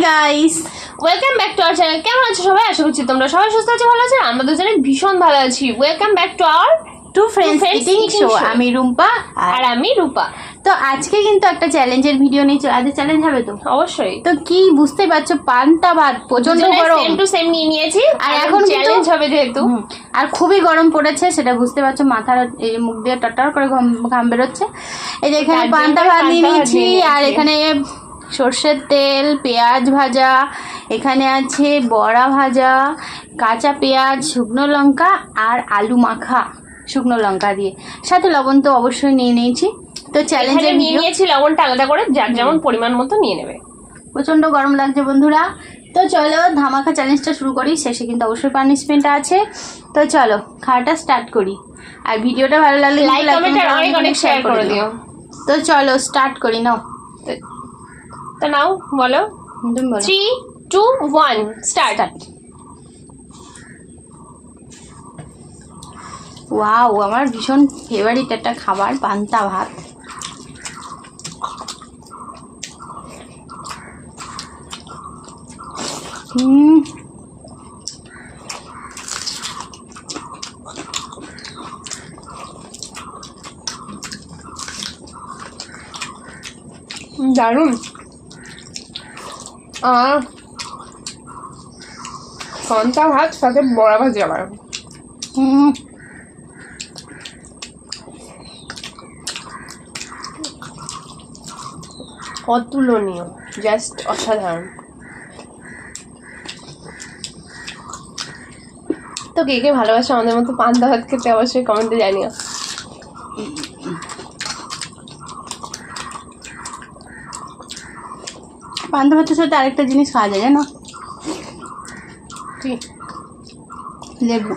Guys, welcome back to our channel. কেমন আছো সবাই? আশা করছি তোমরা সবাই সুস্থ আছো, ভালো আছো। আমরা দুজনে ভীষণ ভালো আছি। Welcome back to our two friends eating show. আমি রুম্পা আর আমি রূপা। তো আজকে কিন্তু একটা চ্যালেঞ্জের ভিডিও নিয়ে আজ চ্যালেঞ্জ হবে তো অবশ্যই। তো কি বুঝতে পারছো, পান্তা ভাত প্রচন্ড গরম, সেম টু সেম নিয়ে নিয়েছি। আর এখন চ্যালেঞ্জ হবে যেহেতু, আর খুবই গরম পড়েছে, সেটা বুঝতে পারছো। মাথার এই মুখ দিয়ে টাটার করে ঘাম বেরোচ্ছে। এই যে এখানে পান্তা ভাত নিয়ে নিয়েছি, আর এখানে সর্ষের তেল, পেঁয়াজ ভাজা, এখানে আছে বড়া ভাজা, কাঁচা পেঁয়াজ, শুকনো লঙ্কা আর আলু মাখা শুকনো লঙ্কা দিয়ে, সাথে লবণ তো অবশ্যই নিয়ে নিয়েছি। তো চ্যালেঞ্জে নিয়ে নিয়েছি লবণটা আলাদা করে, যার যেমন পরিমাণ মতো নিয়ে নেবে। প্রচণ্ড গরম লাগছে বন্ধুরা। তো চলো ধামাকা চ্যালেঞ্জটা শুরু করি, শেষে কিন্তু অবশ্যই পানিশমেন্ট আছে। তো চলো খাওয়াটা স্টার্ট করি, আর ভিডিওটা ভালো লাগলে লাইক কমেন্ট আর অনেক শেয়ার করে দিও। তো চলো স্টার্ট করি। নাও তো নাও বলো, তুমি বলো। 3 2 1 স্টার্ট। ওয়াও, আমার ভীষণ ফেভারিট একটা খাবার পান্তা ভাত। দারুণ। পান্তা ভাত সাথে বড়া ভাজি আমার অতুলনীয়, জাস্ট অসাধারণ। তো কে কে ভালোবাসে আমাদের মতো পান্তা ভাত খেতে অবশ্যই কমেন্টে জানিও। পান্তা ভাতের সাথে আরেকটা জিনিস খাওয়া যায় জানো, লেবু।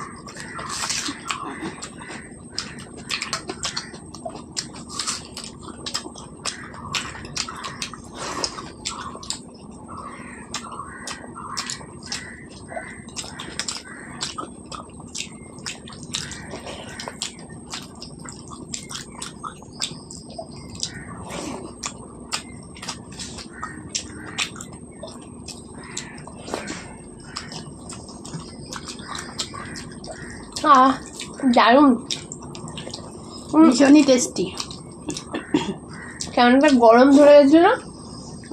দারুণ, ভীষণই টেস্টি। কেমন একটা গরম ধরে গেছিল,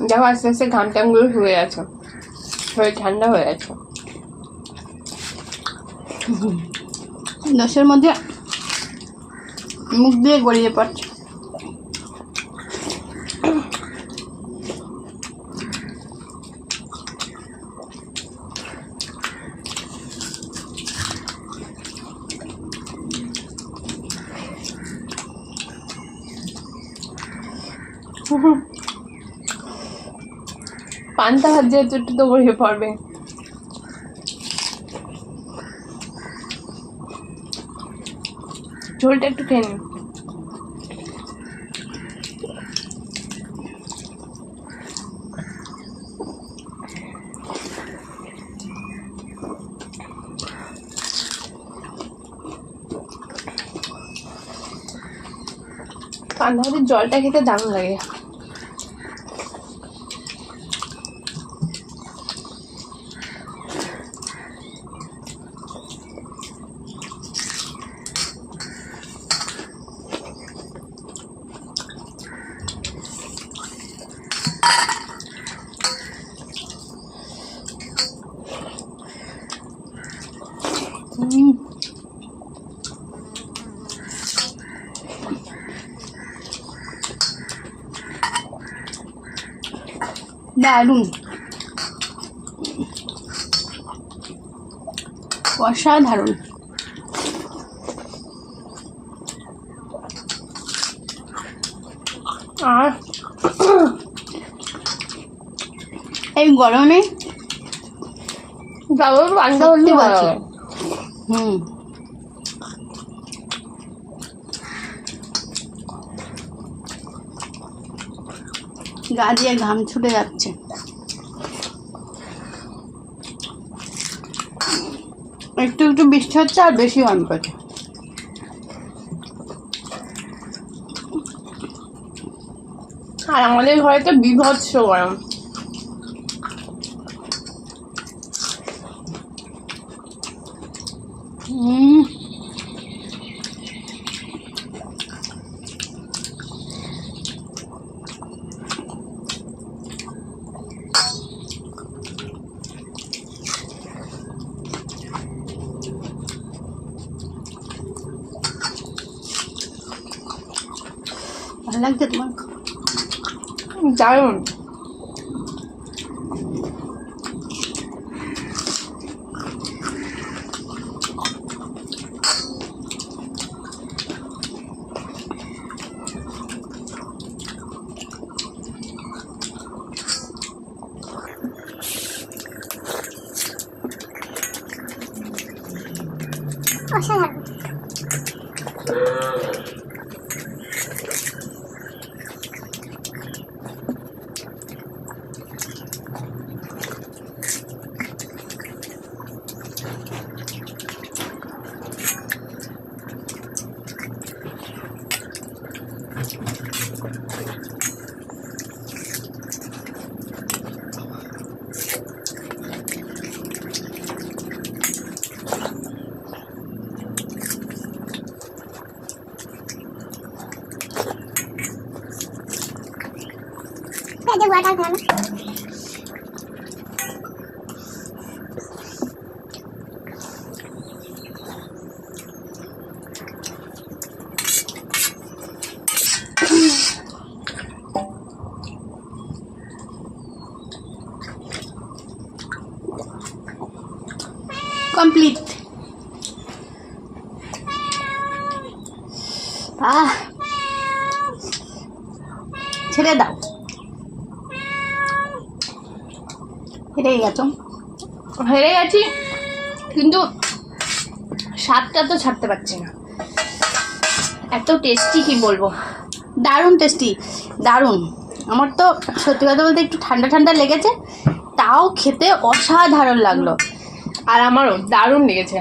দেখো আস্তে আস্তে ঘাম টামগুলো হয়ে গেছে, শরীর ঠান্ডা হয়ে গেছে। দশের মধ্যে মুখ দিয়ে গড়িয়ে পড়ছে। পান্তা ভাত যেহেতু একটু তো গড়িয়ে পড়বে। ঝোলটা একটু খেয়ে নিন। পান্তা ভাতের জলটা খেতে দারুণ লাগে। দারুণ, অসাধারণ। আর এই গরমে পান্তা ভাত ভালো লাগে। গা দিয়ে ঘাম ছুটে যাচ্ছে। একটু একটু বৃষ্টি হচ্ছে, আর বেশি গরম পড়ছে। আর আমাদের ঘরে তো বিভৎস গরম। ভালো লাগছে তোমার? দারুণ। কমপ্লিট। ছেড়ে দাও, হেরে গেছো। হেরে গেছি, কিন্তু স্বাদটা তো ছাড়তে পারছি না। এত টেস্টি, কি বলবো, দারুণ টেস্টি, দারুণ। আমার তো সত্যি কথা বলতে একটু ঠান্ডা ঠান্ডা লেগেছে, তাও খেতে অসাধারণ লাগলো। আর আমারও দারুণ লেগেছে।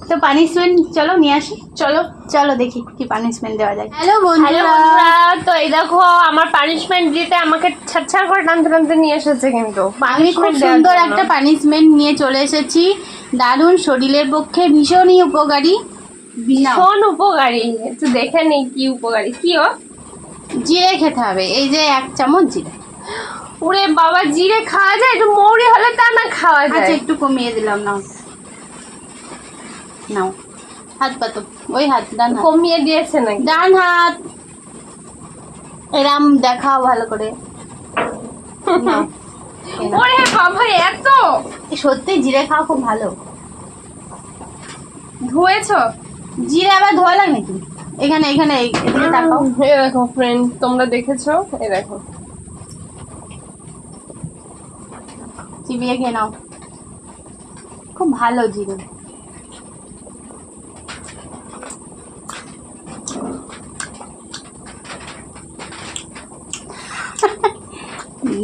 তো পানিশমেন্ট চলো নিয়ে আসি, চলো চলো দেখি কি পানিশমেন্ট দেওয়া যায়। হ্যালো হ্যালো বন্ধুরা, বন্ধুরা, তো এই দেখো আমার পানিশমেন্ট দিতে আমাকে ছাড় করে টানতে টানতে নিয়ে এসেছে। কিন্তু আমি খুব punishment দেওয়ার সুন্দর জন্য। একটা পানিশমেন্ট নিয়ে চলে এসেছি, দারুণ, শরীরের পক্ষে ভীষণই উপকারী। ভীষণ উপকারী। একটু দেখে নেই কি উপকারী। কি ও? জিরে খেতে হবে, এই যে 1 চামচ জিরে। ওরে বাবা, জিরে খাওয়া যায়? একটু মৌরি হলে তা না খাওয়া আচ্ছা যায়। একটু কমিয়ে দিলাম, নাও নাও, হাত পাতো, ওই হাত, ডান হাত, কমিয়ে দিয়েছে নাকি? ডান হাত, এরাম দেখাও ভালো করে। নাও, এই নাও। ওরে বাবা, এত সত্যি জিরে খাওয়া খুব ভালো। ধুয়েছো? জিরে আবার ধোয়া লাগে নাকি? এখানে এখানে এদিকে তাকাও। এই দেখো ফ্রেন্ড, তোমরা দেখেছো? এই দেখো, চিবিয়ে খেয়ে নাও, খুব ভালো জিরে।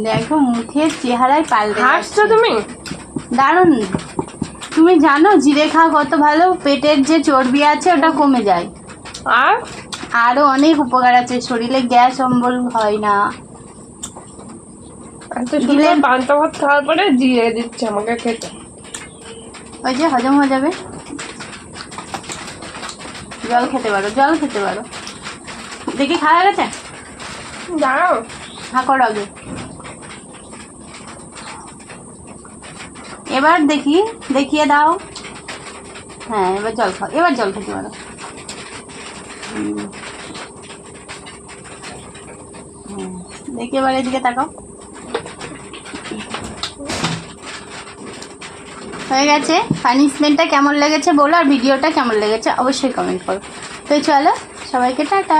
দেখো মুখের চেহারায় পাল্টে হাসছো যাচ্ছে। তুমি? দারুণ। তুমি জানো জিরে খাওয়া কত ভালো? পেটের যে চর্বি আছে ওটা কমে যায়, আর আরো অনেক উপকার আছে, শরীরে গ্যাস অম্বল হয় না। এত সুন্দর পান্তা ভাত খাওয়ার পরে জিরে দিচ্ছে আমাকে খেতে। ওই যে হজম হয়ে যাবে। জল খেতে পারো, জল খেতে পারো। দেখি খাওয়া গেছে? দাঁড়াও, হা করো আগে। এবার দেখি, দেখিয়ে দাও। হ্যাঁ এবার জল খাও, এবার জল খেতে পারো। দেখি এবার এদিকে তাকাও। হয়ে গেছে। পানিশমেন্টটা কেমন লেগেছে বলো, আর ভিডিওটা কেমন লেগেছে অবশ্যই কমেন্ট করো। তো চলো, সবাইকে টাটা।